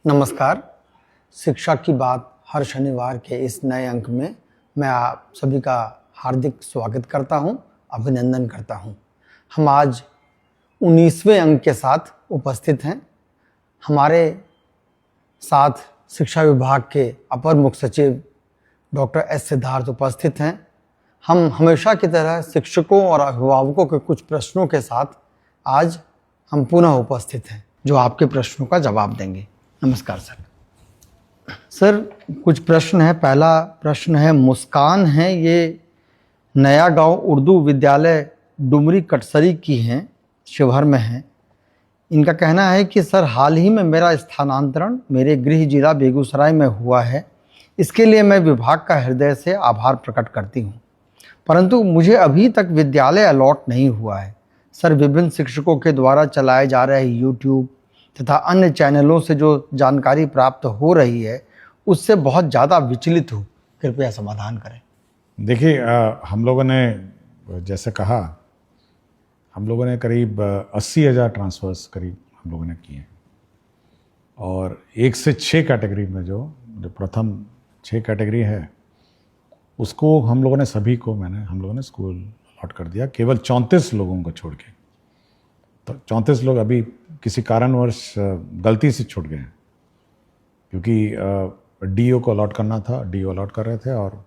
नमस्कार। शिक्षा की बात हर शनिवार के इस नए अंक में मैं आप सभी का हार्दिक स्वागत करता हूं, अभिनंदन करता हूं। हम आज 19वें अंक के साथ उपस्थित हैं। हमारे साथ शिक्षा विभाग के अपर मुख्य सचिव डॉक्टर एस सिद्धार्थ उपस्थित हैं। हम हमेशा की तरह शिक्षकों और अभिभावकों के कुछ प्रश्नों के साथ आज हम पुनः उपस्थित हैं, जो आपके प्रश्नों का जवाब देंगे। नमस्कार सर, कुछ प्रश्न है। पहला प्रश्न है, मुस्कान है, ये नया गांव उर्दू विद्यालय डुमरी कटसरी की हैं, शिवहर में है। इनका कहना है कि सर, हाल ही में मेरा स्थानांतरण मेरे गृह जिला बेगूसराय में हुआ है। इसके लिए मैं विभाग का हृदय से आभार प्रकट करती हूँ, परंतु मुझे अभी तक विद्यालय अलॉट नहीं हुआ है। सर, विभिन्न शिक्षकों के द्वारा चलाए जा रहे यूट्यूब तथा अन्य चैनलों से जो जानकारी प्राप्त हो रही है, उससे बहुत ज़्यादा विचलित हूँ। कृपया समाधान करें। देखिए, हम लोगों ने जैसे कहा, हम लोगों ने करीब 80,000 ट्रांसफ़र्स करीब हम लोगों ने किए, और 1 से 6 कैटेगरी में जो प्रथम 6 कैटेगरी है उसको हम लोगों ने हम लोगों ने स्कूल अलॉट कर दिया, केवल 34 लोगों को छोड़ के। तो 34 लोग अभी किसी कारणवश गलती से छूट गए, क्योंकि डीओ को अलॉट करना था, डीओ अलॉट कर रहे थे, और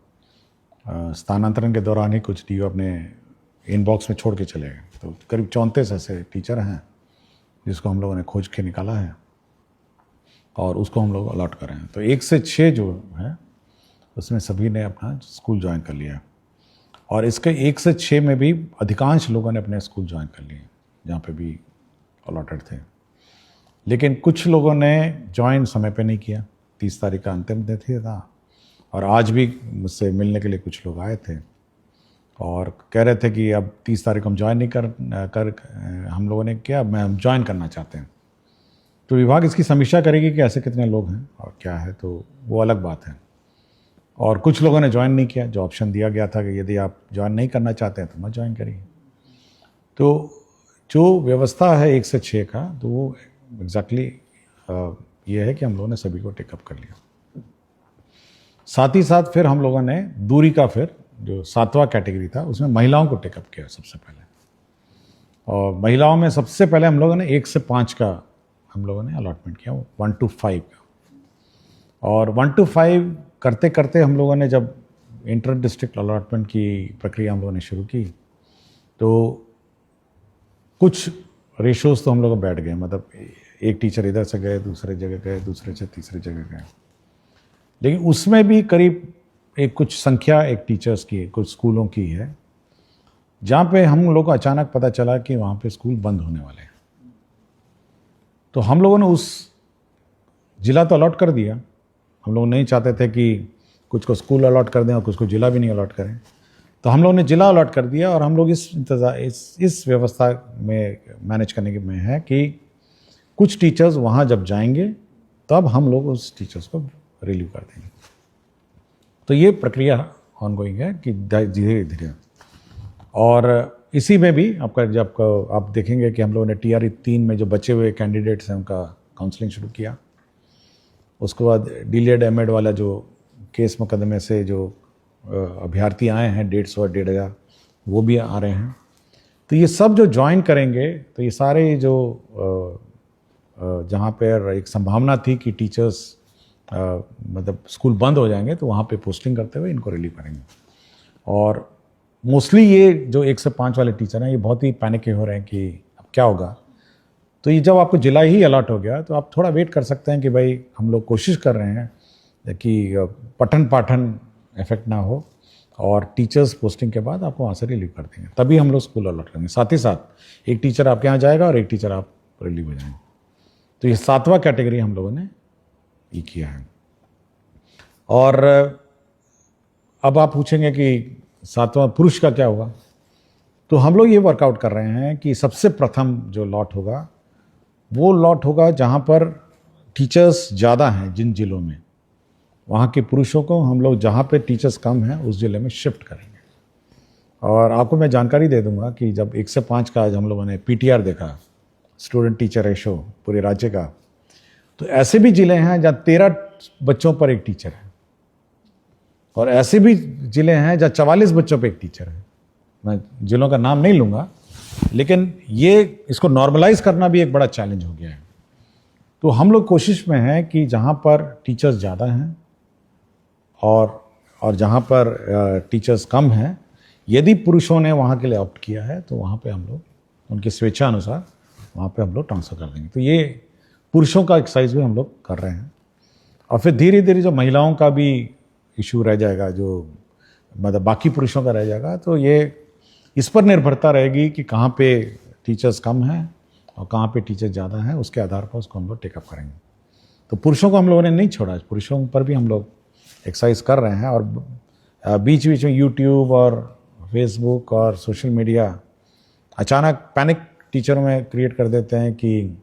स्थानांतरण के दौरान ही कुछ डीओ अपने इनबॉक्स में छोड़ के चले गए। तो करीब 34 ऐसे टीचर हैं जिसको हम लोगों ने खोज के निकाला है और उसको हम लोग अलॉट कर रहे हैं। तो 1 से 6 जो है उसमें सभी ने अपना स्कूल ज्वाइन कर लिया, और इसके 1 से 6 में भी अधिकांश लोगों ने अपने स्कूल ज्वाइन कर लिए जहाँ पे भी अलॉटेड थे। लेकिन कुछ लोगों ने ज्वाइन समय पे नहीं किया। 30 तारीख का अंतिम तिथि था, और आज भी मुझसे मिलने के लिए कुछ लोग आए थे और कह रहे थे कि अब 30 तारीख हम ज्वाइन नहीं कर हम लोगों ने किया, हम ज्वाइन करना चाहते हैं। तो विभाग इसकी समीक्षा करेगी कि ऐसे कितने लोग हैं और क्या है, तो वो अलग बात है। और कुछ लोगों ने ज्वाइन नहीं किया। जो ऑप्शन दिया गया था कि यदि आप ज्वाइन नहीं करना चाहते हैं तो मत ज्वाइन करिए। तो जो व्यवस्था है 1 से 6 का, तो वो एग्जैक्टली ये है कि हम लोगों ने सभी को टेकअप कर लिया। साथ ही साथ फिर हम लोगों ने दूरी का, फिर जो 7वां कैटेगरी था उसमें महिलाओं को टेकअप किया सबसे पहले। और महिलाओं में सबसे पहले हम लोगों ने 1 से 5 का हम लोगों ने अलॉटमेंट किया, 1 to 5 का। और 1 to 5 करते करते हम लोगों ने जब इंटर डिस्ट्रिक्ट अलॉटमेंट की प्रक्रिया हम लोगों ने शुरू की, तो कुछ रेशोज़ तो हम लोग बैठ गए। मतलब एक टीचर इधर से गए, दूसरे जगह गए, दूसरे से तीसरे जगह गए। लेकिन उसमें भी करीब कुछ संख्या एक टीचर्स की, कुछ स्कूलों की है जहाँ पे हम लोग को अचानक पता चला कि वहाँ पे स्कूल बंद होने वाले हैं। तो हम लोगों ने उस जिला तो अलॉट कर दिया। हम लोग नहीं चाहते थे कि कुछ को स्कूल अलॉट कर दें और कुछ को जिला भी नहीं अलॉट करें। तो हम लोगों ने जिला अलॉट कर दिया, और हम लोग इस व्यवस्था में मैनेज करने में है कि कुछ टीचर्स वहाँ जब जाएंगे तब हम लोग उस टीचर्स को रिलीव कर देंगे। तो ये प्रक्रिया ऑनगोइंग है कि धीरे धीरे। और इसी में भी आप देखेंगे कि हम लोगों ने TRE 3 में जो बचे हुए कैंडिडेट्स हैं उनका काउंसलिंग शुरू किया। उसके बाद डिलेड एमएड वाला जो केस मुकदमे से जो अभ्यर्थी आए हैं 150 और 1,500, वो भी आ रहे हैं। तो ये सब जो ज्वाइन करेंगे, तो ये सारे जो जहाँ पर एक संभावना थी कि टीचर्स मतलब स्कूल बंद हो जाएंगे, तो वहाँ पे पोस्टिंग करते हुए इनको रिलीव करेंगे। और मोस्टली ये जो 1 से 5 वाले टीचर हैं, ये बहुत ही पैनिक हो रहे हैं कि अब क्या होगा। तो ये जब आपको जिला ही अलॉट हो गया, तो आप थोड़ा वेट कर सकते हैं कि भाई हम लोग कोशिश कर रहे हैं कि पठन पाठन इफेक्ट ना हो, और टीचर्स पोस्टिंग के बाद आपको वहाँ से रिलीव कर देंगे, तभी हम लोग स्कूल अलॉट करेंगे। साथ ही साथ एक टीचर आपके यहाँ जाएगा और एक टीचर आप रिलीव हो जाएंगे। तो ये 7वां कैटेगरी हम लोगों ने ये किया है। और अब आप पूछेंगे कि 7वां पुरुष का क्या होगा। तो हम लोग ये वर्कआउट कर रहे हैं कि सबसे प्रथम जो लॉट होगा वो लॉट होगा जहाँ पर टीचर्स ज़्यादा हैं। जिन जिलों में वहाँ के पुरुषों को हम लोग जहाँ पे टीचर्स कम हैं उस ज़िले में शिफ्ट करेंगे। और आपको मैं जानकारी दे दूंगा कि जब 1 से 5 का आज हम लोगों ने PTR देखा, स्टूडेंट टीचर रेशो पूरे राज्य का, तो ऐसे भी जिले हैं जहाँ 13 बच्चों पर एक टीचर है, और ऐसे भी जिले हैं जहाँ 44 बच्चों पर एक टीचर है। मैं जिलों का नाम नहीं लूँगा, लेकिन ये इसको नॉर्मलाइज करना भी एक बड़ा चैलेंज हो गया है। तो हम लोग कोशिश में हैं कि जहाँ पर टीचर्स ज़्यादा हैं और जहाँ पर टीचर्स कम हैं, यदि पुरुषों ने वहाँ के लिए ऑप्ट किया है तो वहाँ पे हम लोग उनकी स्वेच्छा अनुसार वहाँ पे हम लोग ट्रांसफ़र कर देंगे। तो ये पुरुषों का एक्सरसाइज भी हम लोग कर रहे हैं। और फिर धीरे धीरे जो महिलाओं का भी इशू रह जाएगा, जो मतलब बाकी पुरुषों का रह जाएगा, तो ये इस पर निर्भरता रहेगी कि कहाँ पे टीचर्स कम हैं और कहाँ पे टीचर्स ज़्यादा हैं, उसके आधार पर उसको हम लोग टेकअप करेंगे। तो पुरुषों को हम लोगों ने नहीं छोड़ा, पुरुषों पर भी हम लोग एक्सरसाइज कर रहे हैं। और बीच बीच में यूट्यूब और फेसबुक और सोशल मीडिया अचानक पैनिक टीचरों में क्रिएट कर देते हैं कि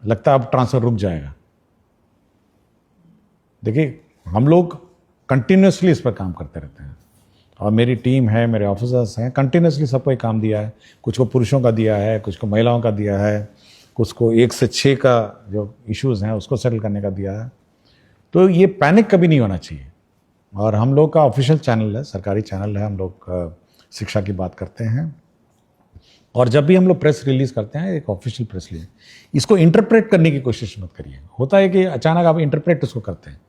लगता है अब ट्रांसफ़र रुक जाएगा। देखिए, हम लोग कंटिन्यूसली इस पर काम करते रहते हैं, और मेरी टीम है, मेरे ऑफिसर्स हैं, कंटिन्यूसली सबको एक काम दिया है। कुछ को पुरुषों का दिया है, कुछ को महिलाओं का दिया है, कुछ को 1 से 6 का जो इश्यूज़ हैं उसको सेटल करने का दिया है। तो ये पैनिक कभी नहीं होना चाहिए। और हम लोग का ऑफिशियल चैनल है, सरकारी चैनल है, हम लोग शिक्षा की बात करते हैं। और जब भी हम लोग प्रेस रिलीज़ करते हैं, एक ऑफिशियल प्रेस रिलीज, इसको इंटरप्रेट करने की कोशिश मत करिए। होता है कि अचानक आप इंटरप्रेट उसको करते हैं।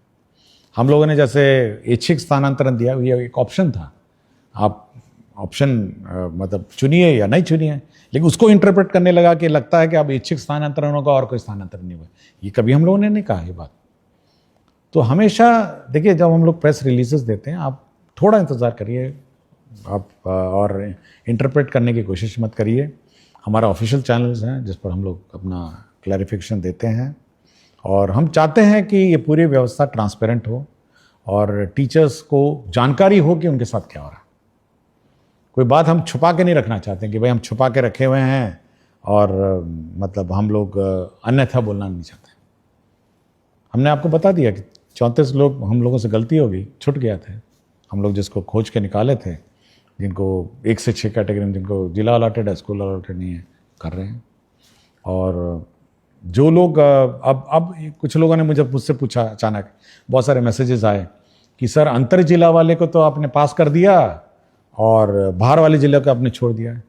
हम लोगों ने जैसे ऐच्छिक स्थानांतरण दिया, ये एक ऑप्शन था, आप ऑप्शन मतलब चुनिए या नहीं चुनिए, लेकिन उसको इंटरप्रेट करने लगा कि लगता है कि अब ऐच्छिक स्थानांतरण होगा और कोई स्थानांतरण नहीं हुआ। ये कभी हम लोगों ने नहीं कहा ये बात। तो हमेशा देखिए, जब हम लोग प्रेस रिलीजेस देते हैं, आप थोड़ा इंतज़ार करिए, आप और इंटरप्रेट करने की कोशिश मत करिए। हमारा ऑफिशियल चैनल्स हैं जिस पर हम लोग अपना क्लैरिफिकेशन देते हैं, और हम चाहते हैं कि ये पूरी व्यवस्था ट्रांसपेरेंट हो और टीचर्स को जानकारी हो कि उनके साथ क्या हो रहा है। कोई बात हम छुपा के नहीं रखना चाहते हैं कि भाई हम छुपा के रखे हुए हैं, और मतलब हम लोग अन्यथा बोलना नहीं चाहते। हमने आपको बता दिया कि 34 लोग, हम लोगों से गलती हो गई, छूट गया थे। हम लोग जिसको खोज के निकाले थे, जिनको 1 से 6 कैटेगरी में, जिनको जिला अलॉटेड है, स्कूल अलॉटेड नहीं है, कर रहे हैं। और जो लोग अब कुछ लोगों ने मुझसे पूछा, अचानक बहुत सारे मैसेजेस आए कि सर अंतर जिला वाले को तो आपने पास कर दिया और बाहर वाले जिले को आपने छोड़ दिया।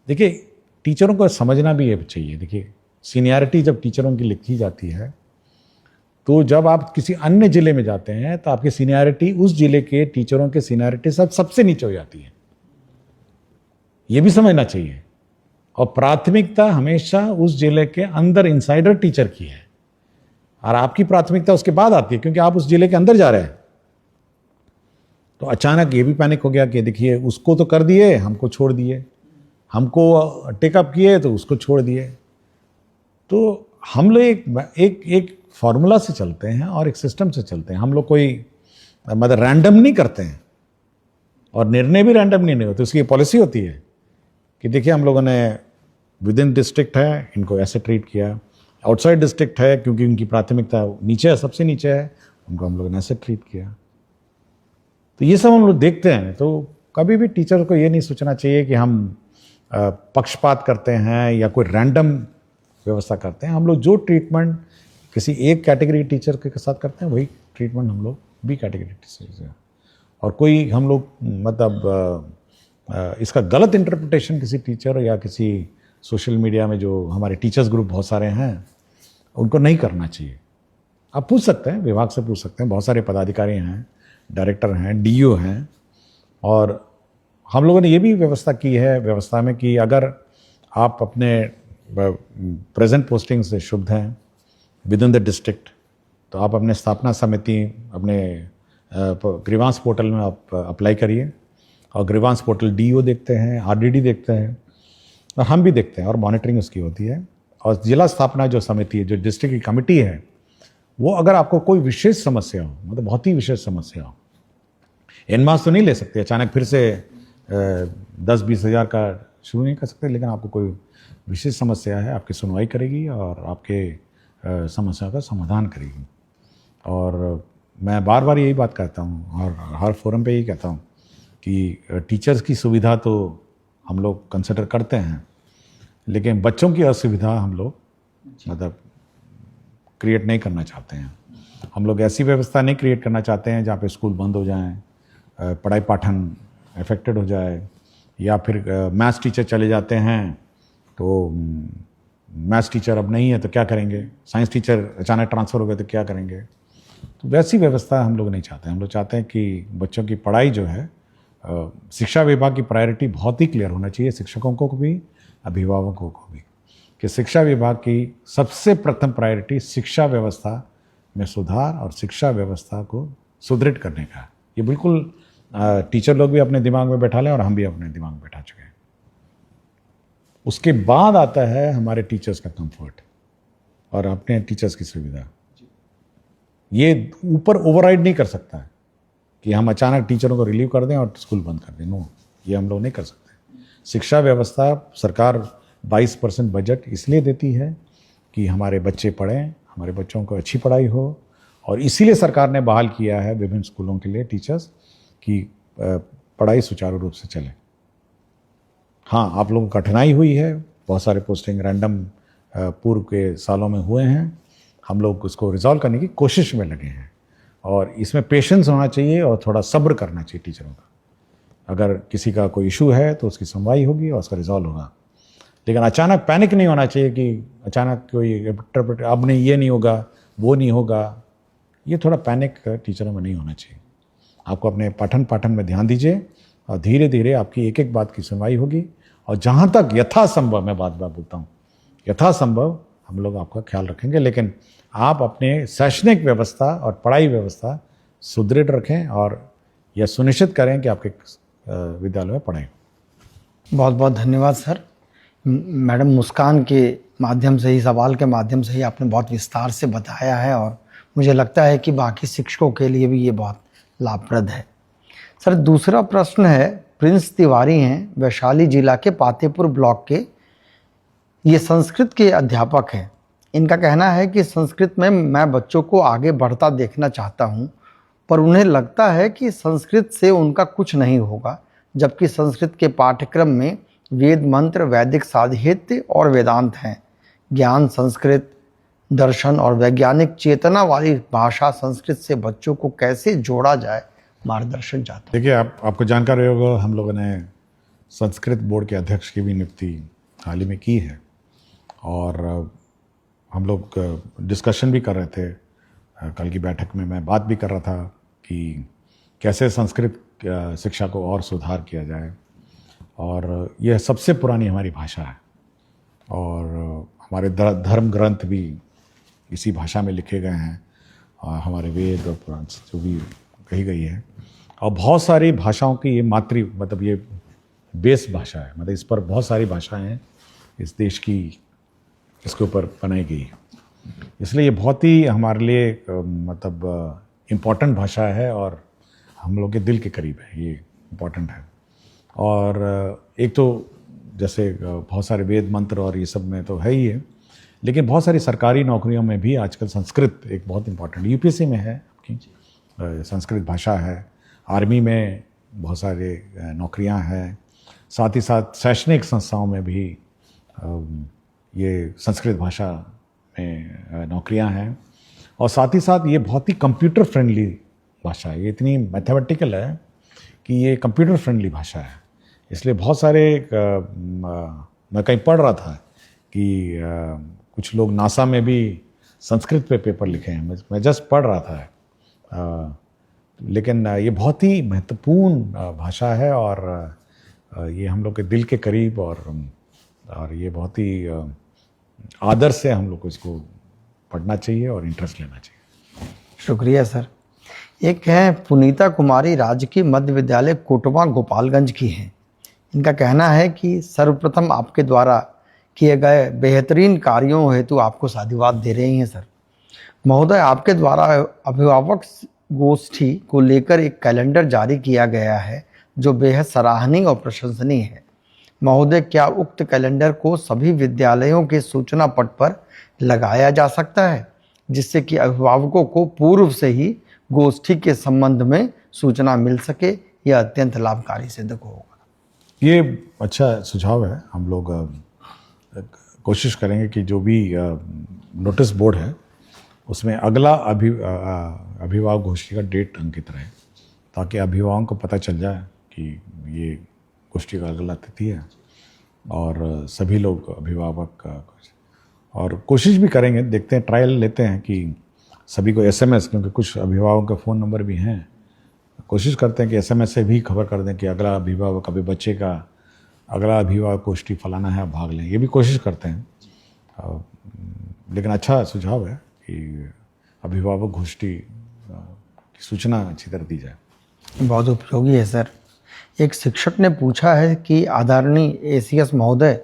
देखिए, टीचरों को समझना भी ये चाहिए। देखिए, सीनियरिटी जब टीचरों की लिखी जाती है, तो जब आप किसी अन्य जिले में जाते हैं तो आपकी सीनियरिटी उस जिले के टीचरों के सीनियरिटी सबसे नीचे हो जाती है। ये भी समझना चाहिए। और प्राथमिकता हमेशा उस जिले के अंदर इंसाइडर टीचर की है, और आपकी प्राथमिकता उसके बाद आती है, क्योंकि आप उस जिले के अंदर जा रहे हैं। तो अचानक ये भी पैनिक हो गया कि देखिए, उसको तो कर दिए, हमको छोड़ दिए, हमको टेकअप किए तो उसको छोड़ दिए। तो हम लोग एक फॉर्मूला से चलते हैं और एक सिस्टम से चलते हैं। हम लोग कोई मतलब रैंडम नहीं करते हैं, और निर्णय भी रैंडम नहीं होते। उसकी पॉलिसी होती है कि देखिए, हम लोगों ने विद इन डिस्ट्रिक्ट है, इनको ऐसे ट्रीट किया, आउटसाइड डिस्ट्रिक्ट है क्योंकि उनकी प्राथमिकता नीचे है, सबसे नीचे है, उनको हम लोगों ने ऐसे ट्रीट किया। तो ये सब हम लोग देखते हैं। तो कभी भी टीचर को ये नहीं सोचना चाहिए कि हम पक्षपात करते हैं या कोई रैंडम व्यवस्था करते हैं। हम लोग जो ट्रीटमेंट किसी एक कैटेगरी टीचर के साथ करते हैं, वही ट्रीटमेंट हम लोग बी कैटेगरी टीचर से। और कोई हम लोग मतलब इसका गलत इंटरप्रिटेशन किसी टीचर या किसी सोशल मीडिया में, जो हमारे टीचर्स ग्रुप बहुत सारे हैं, उनको नहीं करना चाहिए। आप पूछ सकते हैं, विभाग से पूछ सकते हैं, बहुत सारे पदाधिकारी हैं, डायरेक्टर हैं, डीईओ हैं। और हम लोगों ने ये भी व्यवस्था की है व्यवस्था में कि अगर आप अपने प्रेजेंट पोस्टिंग से शुद्ध हैं विद इन द डिस्ट्रिक्ट, तो आप अपने स्थापना समिति, अपने ग्रीवांस पोर्टल में आप अप्लाई करिए। और ग्रीवांस पोर्टल डीईओ देखते हैं, आरडीडी देखते हैं, और हम भी देखते हैं, और मॉनिटरिंग उसकी होती है। और जिला स्थापना जो समिति है, जो डिस्ट्रिक्ट की कमेटी है, वो अगर आपको कोई विशेष समस्या हो, मतलब बहुत ही विशेष समस्या हो, एनमास तो नहीं ले सकते अचानक फिर से 10-20 हज़ार का शुरू नहीं कर सकते, लेकिन आपको कोई विशेष समस्या है, आपकी सुनवाई करेगी और आपके समस्या का समाधान करेगी। और मैं बार बार यही बात कहता हूँ और हर फोरम पे यही कहता हूँ कि टीचर्स की सुविधा तो हम लोग कंसिडर करते हैं, लेकिन बच्चों की असुविधा हम लोग मतलब क्रिएट नहीं करना चाहते हैं। हम लोग ऐसी व्यवस्था नहीं क्रिएट करना चाहते हैं जहाँ पे स्कूल बंद हो जाएं, पढ़ाई पाठन अफेक्टेड हो जाए, या फिर मैथ्स टीचर चले जाते हैं तो मैथ्स टीचर अब नहीं है तो क्या करेंगे, साइंस टीचर अचानक ट्रांसफ़र हो गए तो क्या करेंगे। तो वैसी व्यवस्था हम लोग नहीं चाहते। हम लोग चाहते हैं कि बच्चों की पढ़ाई जो है, शिक्षा विभाग की प्रायोरिटी बहुत ही क्लियर होना चाहिए, शिक्षकों को भी, अभिभावकों को भी, कि शिक्षा विभाग की सबसे प्रथम प्रायोरिटी शिक्षा व्यवस्था में सुधार और शिक्षा व्यवस्था को सुदृढ़ करने का है। ये बिल्कुल टीचर लोग भी अपने दिमाग में बैठा लें और हम भी अपने दिमाग में बैठा चुके हैं। उसके बाद आता है हमारे टीचर्स का कंफर्ट और अपने टीचर्स की सुविधा। ये ऊपर ओवरराइड नहीं कर सकता है कि हम अचानक टीचरों को रिलीव कर दें और स्कूल बंद कर दें। नो, ये हम लोग नहीं कर सकते। शिक्षा व्यवस्था, सरकार 22% बजट इसलिए देती है कि हमारे बच्चे पढ़ें, हमारे बच्चों को अच्छी पढ़ाई हो, और इसीलिए सरकार ने बहाल किया है विभिन्न स्कूलों के लिए टीचर्स की पढ़ाई सुचारू रूप से चले। हाँ, आप लोगों को कठिनाई हुई है, बहुत सारे पोस्टिंग रैंडम पूर्व के सालों में हुए हैं। हम लोग उसको रिजॉल्व करने की कोशिश में लगे हैं, और इसमें पेशेंस होना चाहिए और थोड़ा सब्र करना चाहिए टीचरों का। अगर किसी का कोई इशू है तो उसकी सुनवाई होगी और उसका रिजॉल्व होगा, लेकिन अचानक पैनिक नहीं होना चाहिए कि अचानक कोई अब नहीं, ये नहीं होगा, वो नहीं होगा। ये थोड़ा पैनिक टीचरों में नहीं होना चाहिए। आपको अपने पाठन में ध्यान दीजिए और धीरे धीरे आपकी एक एक बात की सुनवाई होगी, और जहाँ तक यथासंभव, मैं बात बोलता हूँ, यथासंभव हम लोग आपका ख्याल रखेंगे, लेकिन आप अपने शैक्षणिक व्यवस्था और पढ़ाई व्यवस्था सुदृढ़ रखें और यह सुनिश्चित करें कि आपके विद्यालय में पढ़ाई हो। बहुत बहुत धन्यवाद सर। मैडम मुस्कान के माध्यम से ही, सवाल के माध्यम से ही आपने बहुत विस्तार से बताया है, और मुझे लगता है कि बाकी शिक्षकों के लिए भी ये बहुत लाभप्रद है। सर, दूसरा प्रश्न है, प्रिंस तिवारी हैं, वैशाली जिला के पातेपुर ब्लॉक के, ये संस्कृत के अध्यापक हैं। इनका कहना है कि संस्कृत में मैं बच्चों को आगे बढ़ता देखना चाहता हूँ, पर उन्हें लगता है कि संस्कृत से उनका कुछ नहीं होगा, जबकि संस्कृत के पाठ्यक्रम में वेद मंत्र, वैदिक साहित्य और वेदांत हैं। ज्ञान, संस्कृत, दर्शन और वैज्ञानिक चेतना वाली भाषा संस्कृत से बच्चों को कैसे जोड़ा जाए, मार्गदर्शन चाहता हूँ। देखिए, आपको जानकारी होगा, हम लोगों ने संस्कृत बोर्ड के अध्यक्ष की भी नियुक्ति हाल ही में की है, और हम लोग डिस्कशन भी कर रहे थे। कल की बैठक में मैं बात भी कर रहा था कि कैसे संस्कृत शिक्षा को और सुधार किया जाए, और यह सबसे पुरानी हमारी भाषा है, और हमारे धर्म ग्रंथ भी इसी भाषा में लिखे गए हैं, हमारे वेद और पुराण जो भी कही गई है, और बहुत सारी भाषाओं की ये मतलब ये बेस भाषा है, मतलब इस पर बहुत सारी भाषाएं हैं इस देश की, इसके ऊपर बनाई गई। इसलिए ये बहुत ही हमारे लिए मतलब इम्पॉर्टेंट भाषा है, और हम लोग के दिल के करीब है, ये इम्पॉर्टेंट है। और एक तो जैसे बहुत सारे वेद मंत्र और ये सब में तो है ही है, लेकिन बहुत सारी सरकारी नौकरियों में भी आजकल संस्कृत एक बहुत इम्पॉर्टेंट, यूपीएससी में है आपकी संस्कृत भाषा है, आर्मी में बहुत सारे नौकरियां हैं, साथ ही साथ शैक्षणिक संस्थाओं में भी ये संस्कृत भाषा में नौकरियां हैं, और साथ ही साथ ये बहुत ही कंप्यूटर फ्रेंडली भाषा है। ये इतनी मैथमेटिकल है कि ये कंप्यूटर फ्रेंडली भाषा है, इसलिए बहुत सारे मैं कहीं पढ़ रहा था कि कुछ लोग नासा में भी संस्कृत पे पेपर लिखे हैं, मैं जस्ट पढ़ रहा था। लेकिन ये बहुत ही महत्वपूर्ण भाषा है, और ये हम लोग के दिल के करीब, और ये बहुत ही आदर से हम लोग को इसको पढ़ना चाहिए और इंटरेस्ट लेना चाहिए। शुक्रिया सर। एक है पुनीता कुमारी, राजकीय मध्य विद्यालय कोटवा गोपालगंज की हैं। इनका कहना है कि सर्वप्रथम आपके द्वारा किए गए बेहतरीन कार्यों हेतु आपको साधुवाद दे रही हैं सर। महोदय, आपके द्वारा अभिभावक गोष्ठी को लेकर एक कैलेंडर जारी किया गया है जो बेहद सराहनीय और प्रशंसनीय है। महोदय, क्या उक्त कैलेंडर को सभी विद्यालयों के सूचना पट पर लगाया जा सकता है, जिससे कि अभिभावकों को पूर्व से ही गोष्ठी के संबंध में सूचना मिल सके? यह अत्यंत लाभकारी सिद्ध होगा। ये अच्छा सुझाव है। हम लोग कोशिश करेंगे कि जो भी नोटिस बोर्ड है उसमें अगला अभिभावक गोष्ठी का डेट अंकित रहे, ताकि अभिभावकों को पता चल जाए कि ये गोष्ठी का अगला तिथि है, और सभी लोग अभिभावक और कोशिश भी करेंगे, देखते हैं, ट्रायल लेते हैं कि सभी को SMS, क्योंकि कुछ अभिभावकों का फ़ोन नंबर भी हैं, कोशिश करते हैं कि SMS से भी खबर कर दें कि अगला अभिभावक, अभी बच्चे का अगला अभिभावक गोष्ठी फलाना है, भाग लें, ये भी कोशिश करते हैं। लेकिन अच्छा सुझाव है कि अभिभावक गोष्ठी की सूचना अच्छी तरह दी जाए। बहुत उपयोगी है सर। एक शिक्षक ने पूछा है कि आदरणीय ACS महोदय,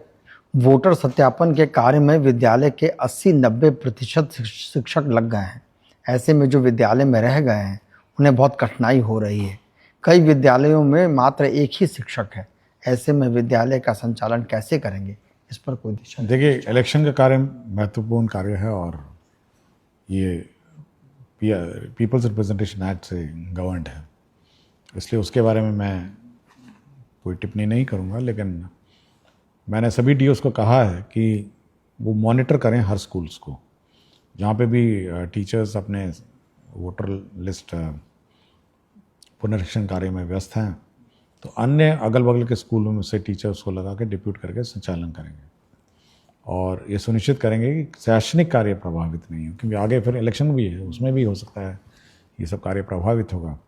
वोटर सत्यापन के कार्य में विद्यालय के 80-90% शिक्षक लग गए हैं। ऐसे में जो विद्यालय में रह गए हैं उन्हें बहुत कठिनाई हो रही है। कई विद्यालयों में मात्र एक ही शिक्षक है। ऐसे में विद्यालय का संचालन कैसे करेंगे, इस पर कोई दिशा? देखिए, इलेक्शन का कार्य महत्वपूर्ण कार्य है, और ये पीपल्स रिप्रेजेंटेशन एक्ट से गवर्नड है, इसलिए उसके बारे में मैं कोई टिप्पणी नहीं करूँगा। लेकिन मैंने सभी DOs को कहा है कि वो मॉनिटर करें हर स्कूल्स को, जहाँ पे भी टीचर्स अपने वोटर लिस्ट पुनरीक्षण कार्य में व्यस्त हैं, तो अन्य अगल बगल के स्कूलों में से टीचर्स को लगा के डिप्यूट करके संचालन करेंगे, और ये सुनिश्चित करेंगे कि शैक्षणिक कार्य प्रभावित नहीं हो, क्योंकि आगे फिर इलेक्शन भी है, उसमें भी हो सकता है ये सब कार्य प्रभावित होगा।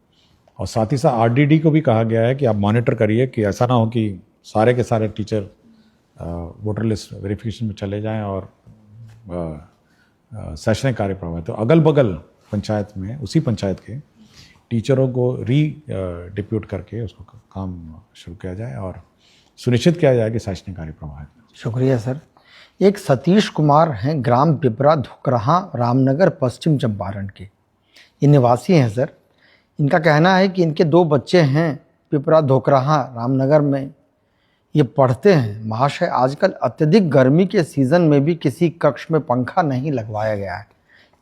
और साथ ही साथ RDD को भी कहा गया है कि आप मॉनिटर करिए कि ऐसा ना हो कि सारे के सारे टीचर वोटर लिस्ट वेरिफिकेशन में चले जाएं और शैक्षणिक कार्य प्रभावित हो। अगल बगल पंचायत में, उसी पंचायत के टीचरों को डिप्यूट करके उसको काम शुरू किया जाए और सुनिश्चित किया जाए कि शैक्षणिक कार्य प्रभावित हो। शुक्रिया सर। एक सतीश कुमार हैं, ग्राम पिपरा धुकरहा, रामनगर, पश्चिम चंपारण के। ये निवासी हैं सर। इनका कहना है कि इनके 2 बच्चे हैं, पिपरा धुकरहा रामनगर में ये पढ़ते हैं। महाशय, आजकल अत्यधिक गर्मी के सीज़न में भी किसी कक्ष में पंखा नहीं लगवाया गया है,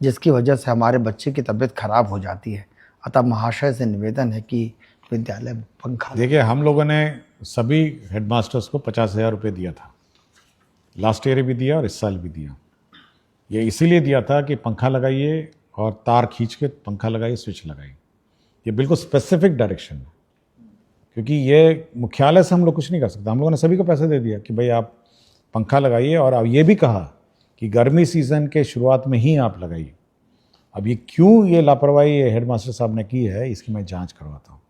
जिसकी वजह से हमारे बच्चे की तबीयत खराब हो जाती है। अतः महाशय से निवेदन है कि विद्यालय पंखा। देखिए, हम लोगों ने सभी हेडमास्टर्स को 50,000 रुपये दिया था, लास्ट ईयर भी दिया और इस साल भी दिया। ये इसीलिए दिया था कि पंखा लगाइए और तार खींच के पंखा लगाइए, स्विच लगाइए। ये बिल्कुल स्पेसिफिक डायरेक्शन है, क्योंकि ये मुख्यालय से हम लोग कुछ नहीं कर सकते। हम लोगों ने सभी को पैसे दे दिया कि भाई आप पंखा लगाइए, और अब ये भी कहा कि गर्मी सीज़न के शुरुआत में ही आप लगाइए। अब ये क्यों ये लापरवाही हेडमास्टर साहब ने की है, इसकी मैं जांच करवाता हूँ,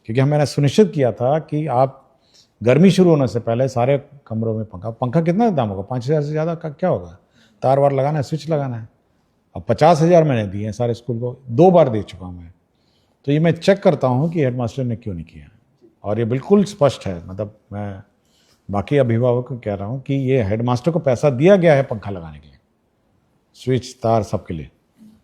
क्योंकि मैंने सुनिश्चित किया था कि आप गर्मी शुरू होने से पहले सारे कमरों में पंखा कितना दाम होगा, 5,000 से ज़्यादा का क्या होगा, तार वार लगाना है, स्विच लगाना है। अब 50,000 मैंने दिए हैं सारे स्कूल को, 2 बार दे चुका हूँ मैं। तो ये मैं चेक करता हूँ कि हेडमास्टर ने क्यों नहीं किया, और ये बिल्कुल स्पष्ट है। मतलब मैं बाकी अभिभावक को कह रहा हूँ कि ये हेडमास्टर को पैसा दिया गया है पंखा लगाने के लिए, स्विच तार सबके लिए।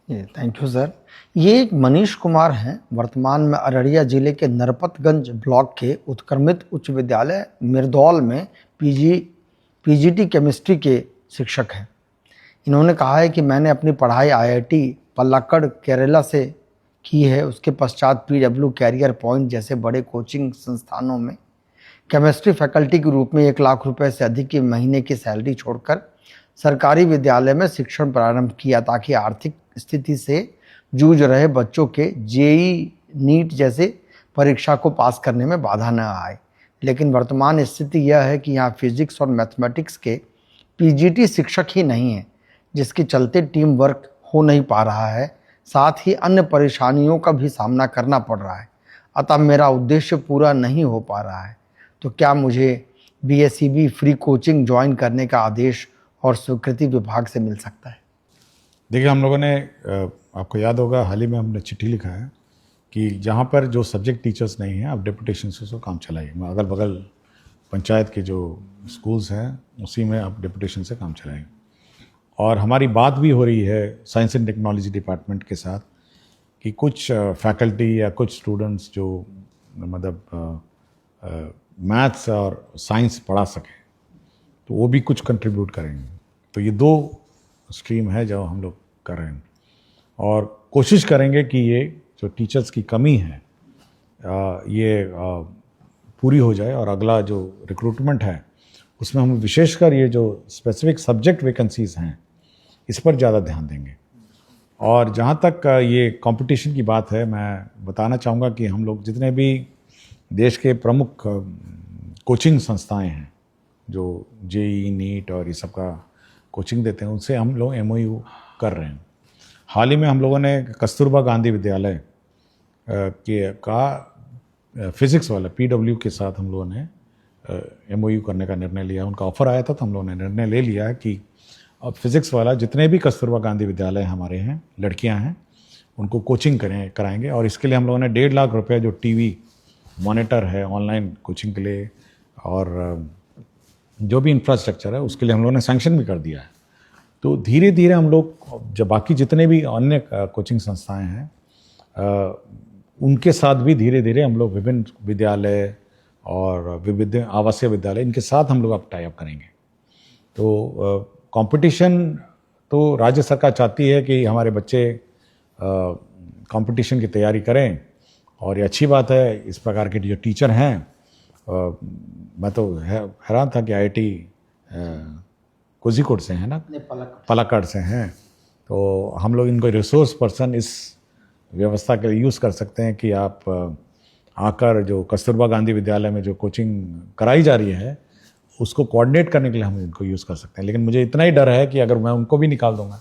Thank you sir. ये एक मनीष कुमार हैं, वर्तमान में अररिया जिले के नरपतगंज ब्लॉक के उत्क्रमित उच्च विद्यालय मिर्दौल में PGT केमिस्ट्री के शिक्षक हैं। इन्होंने कहा है कि मैंने अपनी पढ़ाई IIT पल्लाक्कड़ केरला से की है। उसके पश्चात PW कैरियर पॉइंट जैसे बड़े कोचिंग संस्थानों में केमिस्ट्री फैकल्टी के रूप में 1 लाख रुपए से अधिक की महीने की सैलरी छोड़कर सरकारी विद्यालय में शिक्षण प्रारंभ किया, ताकि आर्थिक स्थिति से जूझ रहे बच्चों के JEE नीट जैसे परीक्षा को पास करने में बाधा न आए। लेकिन वर्तमान स्थिति यह है कि यहाँ फिजिक्स और मैथमेटिक्स के PGT शिक्षक ही नहीं हैं, जिसके चलते टीम वर्क हो नहीं पा रहा है, साथ ही अन्य परेशानियों का भी सामना करना पड़ रहा है। अतः मेरा उद्देश्य पूरा नहीं हो पा रहा है। तो क्या मुझे BSEB फ्री कोचिंग ज्वाइन करने का आदेश और स्वीकृति विभाग से मिल सकता है? देखिए, हम लोगों ने, आपको याद होगा, हाल ही में हमने चिट्ठी लिखा है कि जहाँ पर जो सब्जेक्ट टीचर्स नहीं हैं, आप डेपुटेशन से उसको काम चलाइए। अगल बगल पंचायत के जो स्कूल्स हैं उसी में आप डेपुटेशन से काम चलाइए। और हमारी बात भी हो रही है साइंस एंड टेक्नोलॉजी डिपार्टमेंट के साथ कि कुछ फैकल्टी या कुछ स्टूडेंट्स जो मतलब मैथ्स और साइंस पढ़ा सकें, तो वो भी कुछ कंट्रीब्यूट करेंगे। तो ये 2 स्ट्रीम है जो हम लोग कर रहे हैं, और कोशिश करेंगे कि ये जो टीचर्स की कमी है ये पूरी हो जाए, और अगला जो रिक्रूटमेंट है उसमें हम विशेषकर ये जो स्पेसिफिक सब्जेक्ट वैकेंसीज हैं इस पर ज़्यादा ध्यान देंगे। और जहाँ तक ये कंपटीशन की बात है, मैं बताना चाहूँगा कि हम लोग जितने भी देश के प्रमुख कोचिंग संस्थाएं हैं जो जेई नीट और ये सब का कोचिंग देते हैं, उनसे हम लोग MOU कर रहे हैं। हाल ही में हम लोगों ने कस्तूरबा गांधी विद्यालय का फिज़िक्स वाला PW के साथ हम लोगों ने MOU करने का निर्णय लिया। उनका ऑफ़र आया था तो हम लोगों ने निर्णय ले लिया कि अब फिज़िक्स वाला जितने भी कस्तूरबा गांधी विद्यालय हमारे हैं, लड़कियां हैं, उनको कोचिंग कराएंगे। और इसके लिए हम लोगों ने 1.5 लाख रुपये जो टीवी मॉनिटर है ऑनलाइन कोचिंग के लिए और जो भी इंफ्रास्ट्रक्चर है उसके लिए हम लोगों ने सैंक्शन भी कर दिया है। तो धीरे धीरे हम लोग जब बाकी जितने भी अन्य कोचिंग संस्थाएं हैं उनके साथ भी धीरे धीरे हम लोग विभिन्न विद्यालय और विविध आवासीय विद्यालय इनके साथ हम लोग अब टाई अप करेंगे। तो कंपटीशन तो राज्य सरकार चाहती है कि हमारे बच्चे कंपटीशन की तैयारी करें और ये अच्छी बात है। इस प्रकार के जो टीचर हैं, मैं तो हैरान था कि IIT कोझिकोड से हैं ना, पलाक्कड़ से हैं। तो हम लोग इनको रिसोर्स पर्सन इस व्यवस्था के लिए यूज़ कर सकते हैं कि आप आकर जो कस्तूरबा गांधी विद्यालय में जो कोचिंग कराई जा रही है उसको कोऑर्डिनेट करने के लिए हम इनको यूज़ कर सकते हैं। लेकिन मुझे इतना ही डर है कि अगर मैं उनको भी निकाल दूंगा,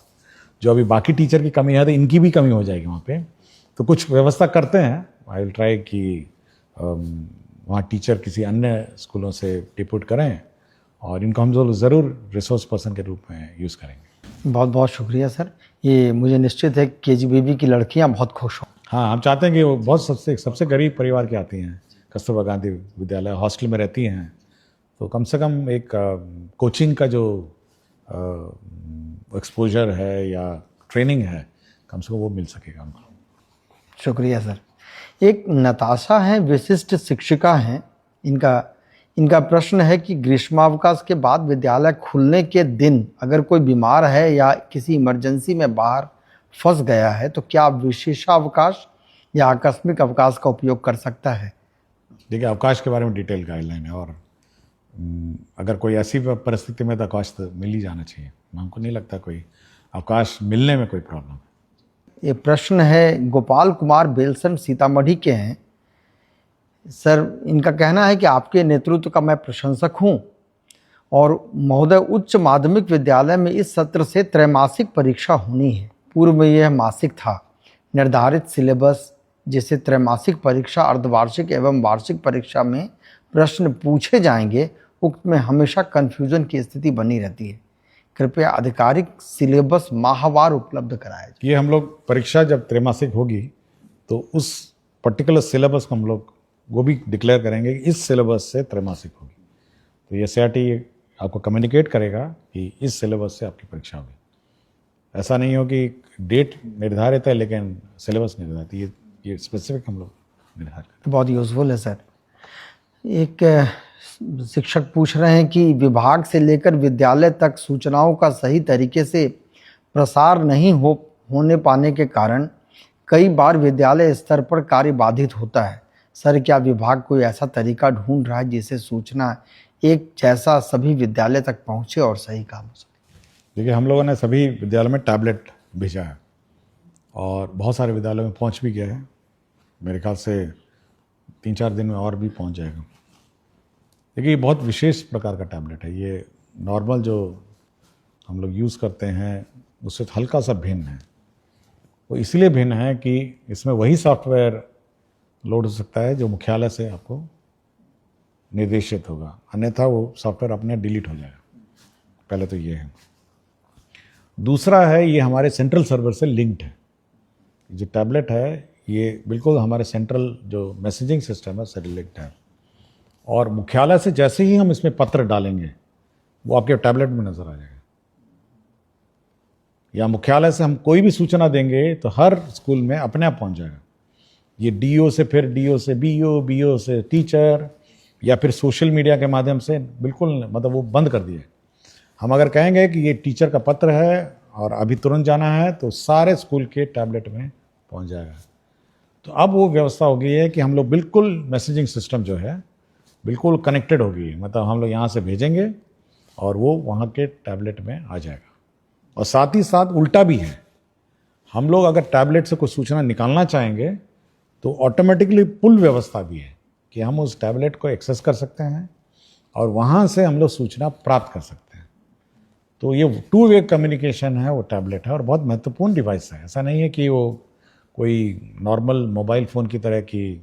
जो अभी बाकी टीचर की कमी है, तो इनकी भी कमी हो जाएगी वहाँ पे। तो कुछ व्यवस्था करते हैं, आई विल ट्राई कि वहाँ टीचर किसी अन्य स्कूलों से डिप्यूट करें और इनको हम ज़रूर रिसोर्स पर्सन के रूप में यूज़ करेंगे। बहुत बहुत शुक्रिया सर। ये मुझे निश्चित है कि KGBB की लड़कियां बहुत खुश हों। हाँ, हम चाहते हैं कि वो बहुत सबसे गरीब परिवार की आती हैं, कस्तूरबा गांधी विद्यालय हॉस्टल में रहती हैं, तो कम से कम एक कोचिंग का जो एक्सपोजर है या ट्रेनिंग है कम से कम वो मिल सकेगा उनको। शुक्रिया सर। एक नताशा है, विशिष्ट शिक्षिका हैं। इनका प्रश्न है कि ग्रीष्मावकाश के बाद विद्यालय खुलने के दिन अगर कोई बीमार है या किसी इमरजेंसी में बाहर फंस गया है तो क्या विशेषावकाश या आकस्मिक अवकाश का उपयोग कर सकता है? देखिए, अवकाश के बारे में डिटेल गाइडलाइन है और अगर कोई ऐसी परिस्थिति में तो अवकाश तो मिल ही जाना चाहिए। हमको नहीं लगता कोई अवकाश मिलने में कोई प्रॉब्लम है। ये प्रश्न है गोपाल कुमार बेलसन सीतामढ़ी के हैं। सर, इनका कहना है कि आपके नेतृत्व का मैं प्रशंसक हूं और महोदय, उच्च माध्यमिक विद्यालय में इस सत्र से त्रैमासिक परीक्षा होनी है। पूर्व में यह मासिक था। निर्धारित सिलेबस जिसे त्रैमासिक परीक्षा, अर्धवार्षिक एवं वार्षिक परीक्षा में प्रश्न पूछे जाएंगे, उक्त में हमेशा कन्फ्यूजन की स्थिति बनी रहती है। कृपया आधिकारिक सिलेबस माहवार उपलब्ध कराया जाए। ये हम लोग परीक्षा जब त्रैमासिक होगी तो उस पर्टिकुलर सिलेबस को हम लोग वो भी डिक्लेयर करेंगे कि इस सिलेबस से त्रैमासिक होगी। तो ये CRT आपको कम्युनिकेट करेगा कि इस सिलेबस से आपकी परीक्षा होगी। ऐसा नहीं हो कि डेट निर्धारित है लेकिन सिलेबस निर्धारित है। ये स्पेसिफिक हम लोग निर्धारित करें। बहुत यूजफुल है सर। एक शिक्षक पूछ रहे हैं कि विभाग से लेकर विद्यालय तक सूचनाओं का सही तरीके से प्रसार नहीं होने पाने के कारण कई बार विद्यालय स्तर पर कार्य बाधित होता है। सर, क्या विभाग कोई ऐसा तरीका ढूंढ रहा है जिससे सूचना एक जैसा सभी विद्यालय तक पहुंचे और सही काम हो सके? देखिए, हम लोगों ने सभी विद्यालयों में टैबलेट भेजा है और बहुत सारे विद्यालयों में पहुंच भी गया है। मेरे ख्याल से 3-4 दिन में और भी पहुंच जाएगा। देखिए, ये बहुत विशेष प्रकार का टैबलेट है। ये नॉर्मल जो हम लोग यूज़ करते हैं उससे हल्का सा भिन्न है। वो इसलिए भिन्न है कि इसमें वही सॉफ्टवेयर लोड हो सकता है जो मुख्यालय से आपको निर्देशित होगा, अन्यथा वो सॉफ्टवेयर अपने डिलीट हो जाएगा। पहले तो ये है। दूसरा है, ये हमारे सेंट्रल सर्वर से लिंक्ड है। जो टैबलेट है ये बिल्कुल हमारे सेंट्रल जो मैसेजिंग सिस्टम है उससे लिंक्ड है और मुख्यालय से जैसे ही हम इसमें पत्र डालेंगे वो आपके टैबलेट में नजर आ जाएगा। या मुख्यालय से हम कोई भी सूचना देंगे तो हर स्कूल में अपने आप पहुंच जाएगा। ये DO से, फिर DO से BO, BO से टीचर, या फिर सोशल मीडिया के माध्यम से बिल्कुल मतलब वो बंद कर दिए। हम अगर कहेंगे कि ये टीचर का पत्र है और अभी तुरंत जाना है तो सारे स्कूल के टैबलेट में पहुंच जाएगा। तो अब वो व्यवस्था हो गई है कि हम लोग बिल्कुल मैसेजिंग सिस्टम जो है बिल्कुल कनेक्टेड हो गई है। मतलब हम लोग यहाँ से भेजेंगे और वो वहाँ के टैबलेट में आ जाएगा। और साथ ही साथ उल्टा भी है, हम लोग अगर टैबलेट से कोई सूचना निकालना चाहेंगे तो ऑटोमेटिकली पुल व्यवस्था भी है कि हम उस टैबलेट को एक्सेस कर सकते हैं और वहाँ से हम लोग सूचना प्राप्त कर सकते हैं। तो ये 2 वे कम्युनिकेशन है, वो टैबलेट है और बहुत महत्वपूर्ण डिवाइस है। ऐसा नहीं है कि वो कोई नॉर्मल मोबाइल फ़ोन की तरह की,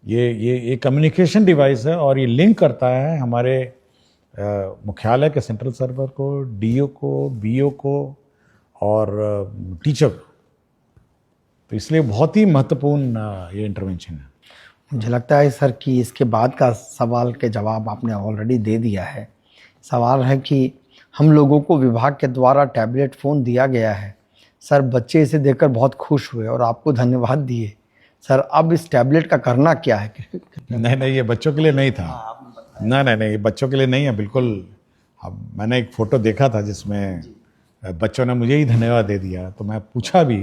ये कम्युनिकेशन डिवाइस है और ये लिंक करता है हमारे मुख्यालय के सेंट्रल सर्वर को, डीओ को, बीओ को और टीचर को। तो इसलिए बहुत ही महत्वपूर्ण ये इंटरवेंशन है। मुझे लगता है सर कि इसके बाद का सवाल के जवाब आपने ऑलरेडी दे दिया है। सवाल है कि हम लोगों को विभाग के द्वारा टैबलेट फ़ोन दिया गया है सर, बच्चे इसे देखकर बहुत खुश हुए और आपको धन्यवाद दिए सर। अब इस टैबलेट का करना क्या है? नहीं, ये बच्चों के लिए नहीं था। नहीं, ये बच्चों के लिए नहीं है बिल्कुल। अब मैंने एक फ़ोटो देखा था जिसमें बच्चों ने मुझे ही धन्यवाद दे दिया, तो मैं पूछा भी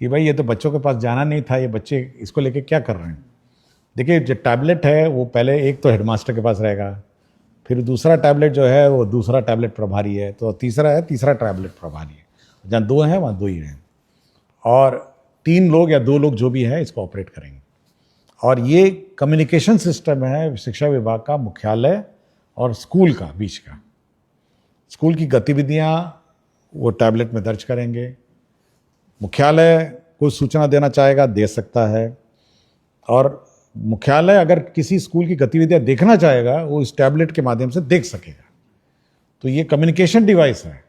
कि भाई ये तो बच्चों के पास जाना नहीं था, ये बच्चे इसको लेके क्या कर रहे हैं। देखिए, जो टैबलेट है वो पहले एक तो हेडमास्टर के पास रहेगा, फिर दूसरा टैबलेट जो है वो दूसरा टैबलेट प्रभारी है, तो तीसरा टैबलेट प्रभारी है। जहाँ 2 हैं वहाँ 2 ही हैं और 3 लोग या 2 लोग जो भी है इसको ऑपरेट करेंगे। और ये कम्युनिकेशन सिस्टम है शिक्षा विभाग का, मुख्यालय और स्कूल का बीच का। स्कूल की गतिविधियाँ वो टैबलेट में दर्ज करेंगे। मुख्यालय कोई सूचना देना चाहेगा दे सकता है और मुख्यालय अगर किसी स्कूल की गतिविधियाँ देखना चाहेगा वो इस टैबलेट के माध्यम से देख सकेगा। तो ये कम्युनिकेशन डिवाइस है।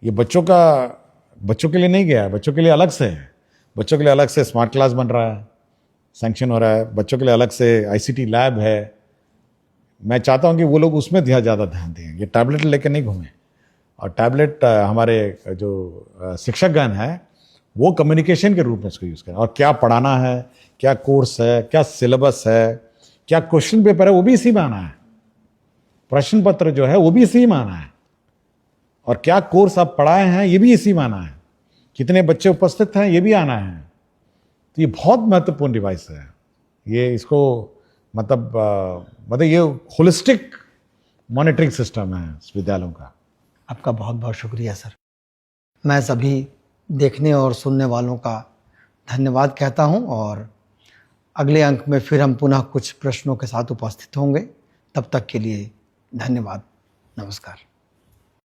ये बच्चों के लिए नहीं गया है, बच्चों के लिए अलग से है। बच्चों के लिए अलग से स्मार्ट क्लास बन रहा है, सैंक्शन हो रहा है। बच्चों के लिए अलग से आईसीटी लैब है। मैं चाहता हूं कि वो लोग उसमें ज़्यादा ध्यान दें, ये टैबलेट लेकर नहीं घूमें। और टैबलेट हमारे जो शिक्षकगण हैं वो कम्युनिकेशन के रूप में इसको यूज़ करें। और क्या पढ़ाना है, क्या कोर्स है, क्या सिलेबस है, क्या क्वेश्चन पेपर है, वो भी इसी में आना है। प्रश्न पत्र जो है वो भी इसी में आना है। और क्या कोर्स आप पढ़ाए हैं ये भी इसी में आना है। कितने बच्चे उपस्थित हैं ये भी आना है। तो ये बहुत महत्वपूर्ण डिवाइस है। ये इसको मतलब ये होलिस्टिक मॉनिटरिंग सिस्टम है विद्यालयों का। आपका बहुत बहुत शुक्रिया सर। मैं सभी देखने और सुनने वालों का धन्यवाद कहता हूं और अगले अंक में फिर हम पुनः कुछ प्रश्नों के साथ उपस्थित होंगे। तब तक के लिए धन्यवाद, नमस्कार।